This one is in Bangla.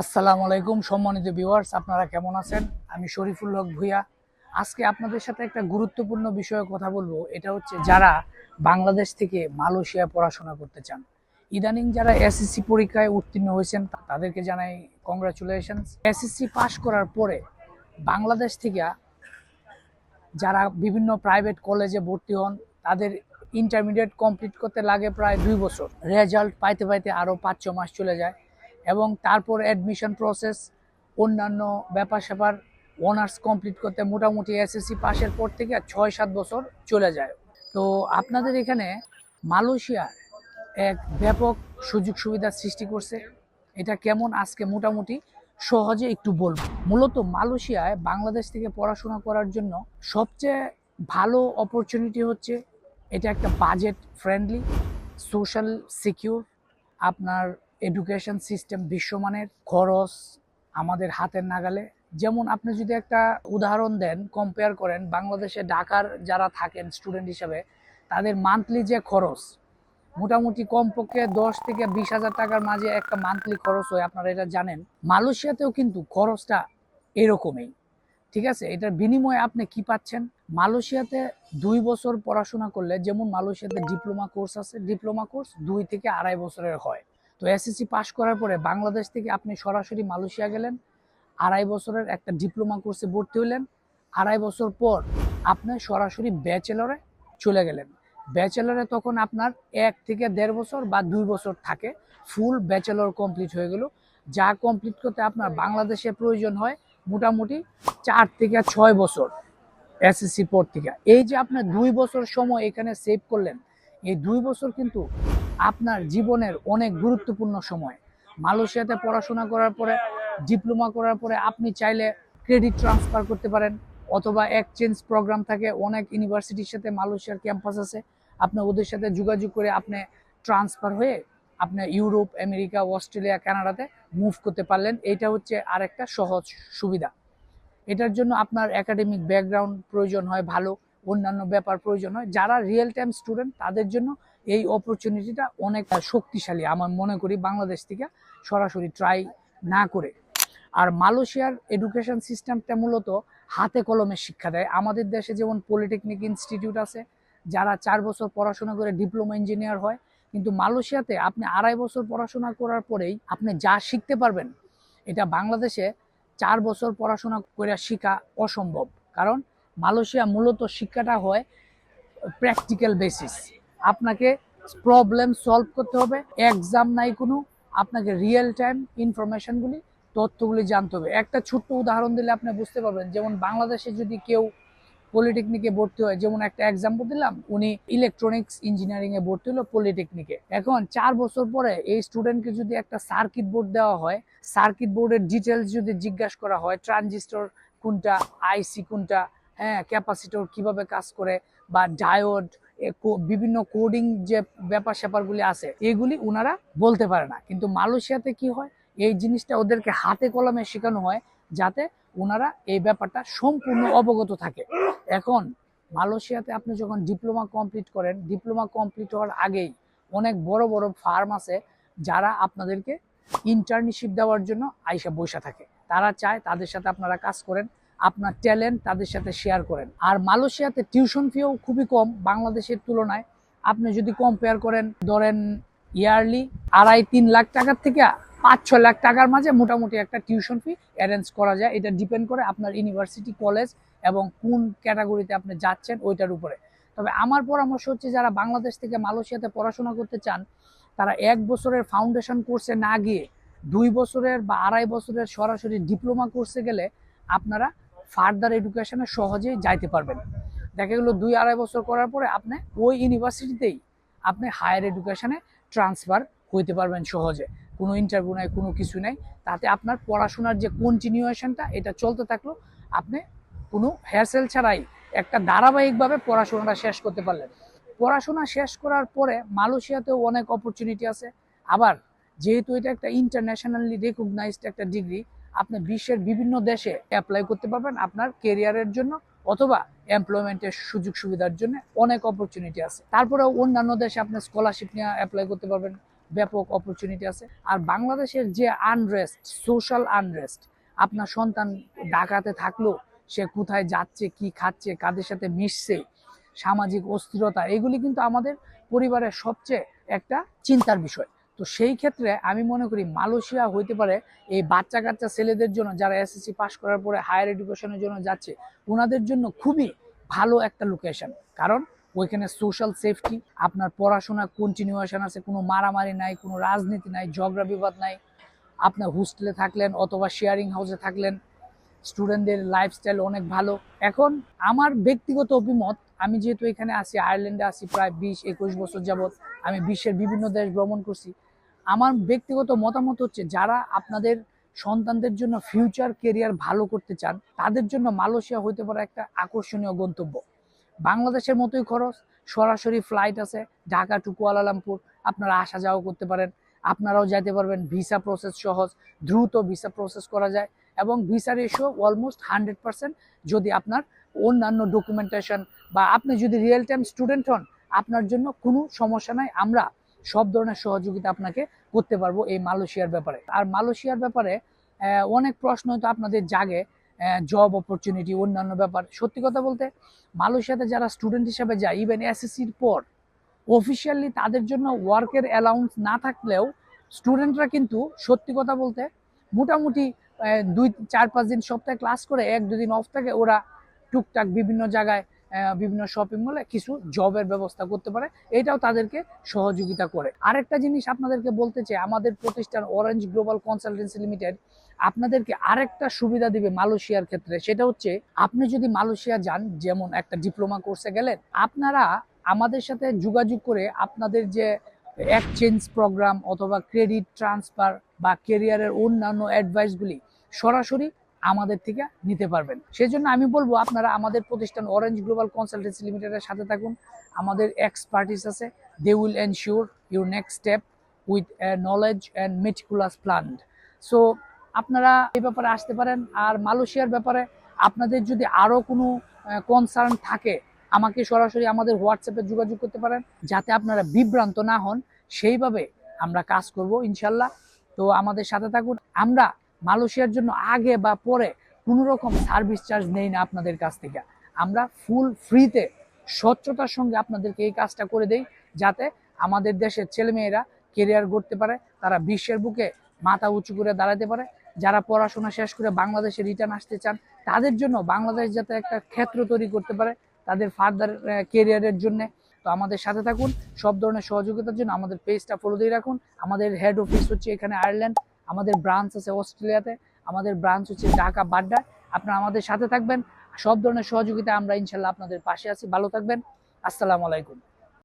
আসসালামু আলাইকুম সম্মানিত ভিউয়ার্স, আপনারা কেমন আছেন? আমি শরীফুল হক ভুঁইয়া। আজকে আপনাদের সাথে একটা গুরুত্বপূর্ণ বিষয়ে কথা বলবো। এটা হচ্ছে যারা বাংলাদেশ থেকে মালয়েশিয়া পড়াশোনা করতে চান। ইদানিং যারা এসএসসি পরীক্ষায় উত্তীর্ণ হয়েছেন তাদেরকে জানাই কংগ্রাচুলেশনস। এসএসসি পাশ করার পরে বাংলাদেশ থেকে যারা বিভিন্ন প্রাইভেট কলেজে ভর্তি হন তাদের ইন্টারমিডিয়েট কমপ্লিট করতে লাগে প্রায় 2 বছর। রেজাল্ট পাইতে পাইতে আরও 5-6 মাস চলে যায় এবং তারপর অ্যাডমিশন প্রসেস, অন্যান্য ব্যাপার স্যাপার, অনার্স কমপ্লিট করতে মোটামুটি এসএসসি পাশের পর থেকে 6-7 বছর চলে যায়। তো আপনাদের এখানে মালয়েশিয়া এক ব্যাপক সুযোগ সুবিধার সৃষ্টি করছে। এটা কেমন আজকে মোটামুটি সহজে একটু বলবো। মূলত মালয়েশিয়ায় বাংলাদেশ থেকে পড়াশোনা করার জন্য সবচেয়ে ভালো অপরচুনিটি হচ্ছে এটা একটা বাজেট ফ্রেন্ডলি, সোশ্যাল সিকিউর, আপনার এডুকেশন সিস্টেম বিশ্বমানের, খরচ আমাদের হাতের নাগালে। যেমন আপনি যদি একটা উদাহরণ দেন, কম্পেয়ার করেন বাংলাদেশে ঢাকার যারা থাকেন স্টুডেন্ট হিসাবে, তাদের মান্থলি যে খরচ মোটামুটি কমপক্ষে 10 থেকে 20 হাজার টাকার মাঝে একটা মান্থলি খরচ হয়, আপনারা এটা জানেন। মালয়েশিয়াতেও কিন্তু খরচটা এরকমই, ঠিক আছে? এটার বিনিময়ে আপনি কি পাচ্ছেন? মালয়েশিয়াতে 2 বছর পড়াশোনা করলে, যেমন মালয়েশিয়াতে ডিপ্লোমা কোর্স আছে, ডিপ্লোমা কোর্স 2 থেকে 2.5 বছরের হয়। তো এসএসসি পাশ করার পরে বাংলাদেশ থেকে আপনি সরাসরি মালয়েশিয়া গেলেন, 2.5 বছরের একটা ডিপ্লোমা কোর্সে ভর্তি হলেন, 2.5 বছর পর আপনি সরাসরি ব্যাচেলরে চলে গেলেন। ব্যাচেলরে তখন আপনার 1 থেকে 1.5 বছর বা 2 বছর থাকে, ফুল ব্যাচেলর কমপ্লিট হয়ে গেল। যা কমপ্লিট করতে আপনার বাংলাদেশে প্রয়োজন হয় মোটামুটি 4 থেকে 6 বছর এসএসসি পর থেকে। এই যে আপনার 2 বছর সময় এখানে সেভ করলেন, এই 2 বছর কিন্তু আপনার জীবনের অনেক গুরুত্বপূর্ণ সময়। মালয়েশিয়াতে পড়াশোনা করার পরে, ডিপ্লোমা করার পরে আপনি চাইলে ক্রেডিট ট্রান্সফার করতে পারেন, অথবা এক্সচেঞ্জ প্রোগ্রাম থাকে। অনেক ইউনিভার্সিটির সাথে মালয়েশিয়ার ক্যাম্পাস আছে, আপনি ওদের সাথে যোগাযোগ করে আপনি ট্রান্সফার হয়ে আপনি ইউরোপ, আমেরিকা, অস্ট্রেলিয়া, কানাডাতে মুভ করতে পারলেন। এইটা হচ্ছে আরেকটা সহজ সুবিধা। এটার জন্য আপনার একাডেমিক ব্যাকগ্রাউন্ড প্রয়োজন হয় ভালো, অন্যান্য ব্যাপার প্রয়োজন হয়। যারা রিয়েল টাইম স্টুডেন্ট তাদের জন্য এই অপরচুনিটিটা অনেক শক্তিশালী আমার মনে করি, বাংলাদেশ থেকে সরাসরি ট্রাই না করে। আর মালয়েশিয়ার এডুকেশন সিস্টেমটা মূলত হাতে কলমে শিক্ষা দেয়। আমাদের দেশে যেমন পলিটেকনিক ইনস্টিটিউট আছে, যারা 4 বছর পড়াশোনা করে ডিপ্লোমা ইঞ্জিনিয়ার হয়, কিন্তু মালয়েশিয়াতে আপনি 2.5 বছর পড়াশোনা করার পরেই আপনি যা শিখতে পারবেন, এটা বাংলাদেশে 4 বছর পড়াশোনা করে শেখা অসম্ভব। কারণ মালয়েশিয়া মূলত শিক্ষাটা হয় প্র্যাকটিক্যাল বেসিস। আপনাকে প্রবলেম সলভ করতে হবে, এক্সাম নাই কোনো, আপনাকে রিয়েল টাইম ইনফরমেশনগুলি, তথ্যগুলি জানতে হবে। একটা ছোট্ট উদাহরণ দিলে আপনি বুঝতে পারবেন। যেমন বাংলাদেশে যদি কেউ পলিটেকনিকে ভর্তি হয়, যেমন একটা এক্সাম্পল দিলাম, উনি ইলেকট্রনিক্স ইঞ্জিনিয়ারিং এ ভর্তি হলো পলিটেকনিকে। এখন 4 বছর পরে এই স্টুডেন্টকে যদি একটা সার্কিট বোর্ড দেওয়া হয়, সার্কিট বোর্ডের ডিটেলস যদি জিজ্ঞাসা করা হয়, ট্রানজিস্টর কোনটা, আইসি কোনটা, হ্যাঁ, ক্যাপাসিটর কিভাবে কাজ করে, বা ডায়োড, বিভিন্ন কোডিং যে ব্যাপার স্যাপারগুলি আছে, এগুলি ওনারা বলতে পারে না। কিন্তু মালয়েশিয়াতে কি হয়, এই জিনিসটা ওদেরকে হাতে কলমে শেখানো হয়, যাতে ওনারা এই ব্যাপারটা সম্পূর্ণ অবগত থাকে। এখন মালয়েশিয়াতে আপনি যখন ডিপ্লোমা কমপ্লিট করেন, ডিপ্লোমা কমপ্লিট হওয়ার আগেই অনেক বড় বড় ফার্ম আছে যারা আপনাদেরকে ইন্টার্নশিপ দেওয়ার জন্য আইসা বসে থাকে। তারা চায় তাদের সাথে আপনারা কাজ করেন, আপনার ট্যালেন্ট তাদের সাথে শেয়ার করেন। আর মালয়েশিয়াতে টিউশন ফিও খুবই কম বাংলাদেশের তুলনায়। আপনি যদি কম্পেয়ার করেন, ধরেন ইয়ারলি 2.5-3 লাখ টাকার থেকে 5-6 লাখ টাকার মাঝে মোটামুটি একটা টিউশন ফি অ্যারেঞ্জ করা যায়। এটা ডিপেন্ড করে আপনার ইউনিভার্সিটি, কলেজ এবং কোন ক্যাটাগরিতে আপনি যাচ্ছেন ওইটার উপরে। তবে আমার পরামর্শ হচ্ছে, যারা বাংলাদেশ থেকে মালয়েশিয়াতে পড়াশোনা করতে চান, তারা 1 বছরের ফাউন্ডেশন কোর্সে না গিয়ে 2 বছরের বা 2.5 বছরের সরাসরি ডিপ্লোমা কোর্সে গেলে আপনারা ফার্দার এডুকেশনে সহজেই যাইতে পারবেন। দেখা গেলো 2-2.5 বছর করার পরে আপনি ওই ইউনিভার্সিটিতেই আপনি হায়ার এডুকেশনে ট্রান্সফার হইতে পারবেন সহজে। কোনো ইন্টারভিউ নাই, কোনো কিছু নাই। তাতে আপনার পড়াশোনার যে কন্টিনিউয়েশনটা, এটা চলতে থাকলো, আপনি কোনো হ্যাসেল ছাড়াই একটা ধারাবাহিকভাবে পড়াশোনাটা শেষ করতে পারলেন। পড়াশোনা শেষ করার পরে মালয়েশিয়াতেও অনেক অপরচুনিটি আছে। আবার যেহেতু এটা একটা ইন্টারন্যাশনালি রেকগনাইজড একটা ডিগ্রি, আপনি বিশ্বের বিভিন্ন দেশে অ্যাপ্লাই করতে পারবেন আপনার কেরিয়ারের জন্য, অথবা এমপ্লয়মেন্টের সুযোগ সুবিধার জন্য অনেক অপরচুনিটি আছে। তারপরেও অন্যান্য দেশে আপনি স্কলারশিপ নিয়ে অ্যাপ্লাই করতে পারবেন, ব্যাপক অপরচুনিটি আছে। আর বাংলাদেশের যে আনরেস্ট, সোশ্যাল আনরেস্ট, আপনার সন্তান ঢাকাতে থাকলেও সে কোথায় যাচ্ছে, কি খাচ্ছে, কাদের সাথে মিশছে, সামাজিক অস্থিরতা, এগুলি কিন্তু আমাদের পরিবারের সবচেয়ে একটা চিন্তার বিষয়। তো সেই ক্ষেত্রে আমি মনে করি মালয়েশিয়া হইতে পারে এই বাচ্চা কাচ্চা ছেলেদের জন্য, যারা এসএসসি পাস করার পরে হায়ার এডুকেশনের জন্য যাচ্ছে, ওনাদের জন্য খুবই ভালো একটা লোকেশন। কারণ ওইখানে সোশ্যাল সেফটি, আপনার পড়াশোনা কন্টিনিউয়েশন আছে, কোনো মারামারি নাই, কোনো রাজনীতি নাই, ঝগড়া বিবাদ নাই। আপনার হোস্টেলে থাকলেন অথবা শেয়ারিং হাউসে থাকলেন, স্টুডেন্টদের লাইফস্টাইল অনেক ভালো। এখন আমার ব্যক্তিগত অভিমত, আমি যেহেতু এখানে আছি, আয়ারল্যান্ডে আছি প্রায় 20-21 বছর যাবৎ, আমি বিশ্বের বিভিন্ন দেশ ভ্রমণ করছি। আমার ব্যক্তিগত মতামত হচ্ছে, যারা আপনাদের সন্তানদের জন্য ফিউচার কেরিয়ার ভালো করতে চান, তাদের জন্য মালয়েশিয়া হইতে পারে একটা আকর্ষণীয় গন্তব্য। বাংলাদেশের মতোই খরচ, সরাসরি ফ্লাইট আছে ঢাকা টু কুয়ালালামপুর, আপনারা আসা যাওয়া করতে পারেন, আপনারাও যাইতে পারবেন। ভিসা প্রসেস সহজ, দ্রুত ভিসা প্রসেস করা যায় এবং ভিসা রেশিও অলমোস্ট 100% যদি আপনার অন্যান্য ডকুমেন্টেশন বা আপনি যদি রিয়েল টাইম স্টুডেন্ট হন, আপনার জন্য কোনো সমস্যা নাই। আমরা সব ধরনের সহযোগিতা আপনাকে করতে পারবো এই মালয়েশিয়ার ব্যাপারে। আর মালয়েশিয়ার ব্যাপারে অনেক প্রশ্ন তো আপনাদের জাগে, জব অপরচুনিটি, অন্যান্য ব্যাপার। সত্যি কথা বলতে মালয়েশিয়াতে যারা স্টুডেন্ট হিসেবে যায়, ইভেন এসএসসির পর অফিসিয়ালি তাদের জন্য ওয়ার্কের অ্যালাউন্স না থাকলেও স্টুডেন্টরা কিন্তু সত্যি কথা বলতে মোটামুটি 2-4-5 দিন সপ্তাহে ক্লাস করে 1-2 দিন অফ থাকে, ওরা টুকটাক বিভিন্ন জায়গায় বিভিন্ন শপিং মলে কিছু জবের ব্যবস্থা করতে পারে, এটাও তাদেরকে সহযোগিতা করে। আরেকটা জিনিস আপনাদেরকে বলতে চাই, আমাদের প্রতিষ্ঠান অরেঞ্জ গ্লোবাল কনসালটেন্সি লিমিটেড আপনাদেরকে আরেকটা সুবিধা দিবে মালয়েশিয়ার ক্ষেত্রে। সেটা হচ্ছে, আপনি যদি মালয়েশিয়া যান, যেমন একটা ডিপ্লোমা কোর্সে গেলেন, আপনারা আমাদের সাথে যোগাযোগ করে আপনাদের যে এক্সচেঞ্জ প্রোগ্রাম অথবা ক্রেডিট ট্রান্সফার বা কেরিয়ারের অন্যান্য অ্যাডভাইসগুলি সরাসরি আমাদের থেকে নিতে পারবেন। সেজন্য আমি বলবো, আপনারা আমাদের প্রতিষ্ঠান অরেঞ্জ গ্লোবাল কনসালটেন্সি লিমিটেডের সাথে থাকুন। আমাদের এক্সপার্টিস আছে, they will ensure your next step with knowledge and meticulous plan. So আপনারা এই ব্যাপারে আসতে পারেন। আর মালয়েশিয়ার ব্যাপারে আপনাদের যদি আরও কোনো কনসার্ন থাকে, আমাকে সরাসরি আমাদের হোয়াটসঅ্যাপে যোগাযোগ করতে পারেন, যাতে আপনারা বিভ্রান্ত না হন। সেইভাবে আমরা কাজ করব ইনশাল্লাহ। তো আমাদের সাথে থাকুন। আমরা মালয়েশিয়ার জন্য আগে বা পরে কোনো রকম সার্ভিস চার্জ নেই না আপনাদের কাছ থেকে। আমরা ফুল ফ্রিতে স্বচ্ছতার সঙ্গে আপনাদেরকে এই কাজটা করে দেই, যাতে আমাদের দেশের ছেলেমেয়েরা কেরিয়ার গড়তে পারে, তারা বিশ্বের বুকে মাথা উঁচু করে দাঁড়াতে পারে। যারা পড়াশোনা শেষ করে বাংলাদেশে রিটার্ন আসতে চান, তাদের জন্য বাংলাদেশ যাতে একটা ক্ষেত্র তৈরি করতে পারে তাদের ফার্দার কেরিয়ারের জন্য। তো আমাদের সাথে থাকুন। সব ধরনের সহযোগিতার জন্য আমাদের পেজটা ফলো দিয়ে রাখুন। আমাদের হেড অফিস হচ্ছে এখানে আয়ারল্যান্ড, আমাদের ব্রাঞ্চ আছে অস্ট্রেলিয়াতে, আমাদের ব্রাঞ্চ হচ্ছে ঢাকা বাড্ডায়। আপনারা আমাদের সাথে থাকবেন, সব ধরনের সহযোগিতা আমরা ইনশাল্লাহ আপনাদের পাশে আছি। ভালো থাকবেন। আসসালামু আলাইকুম।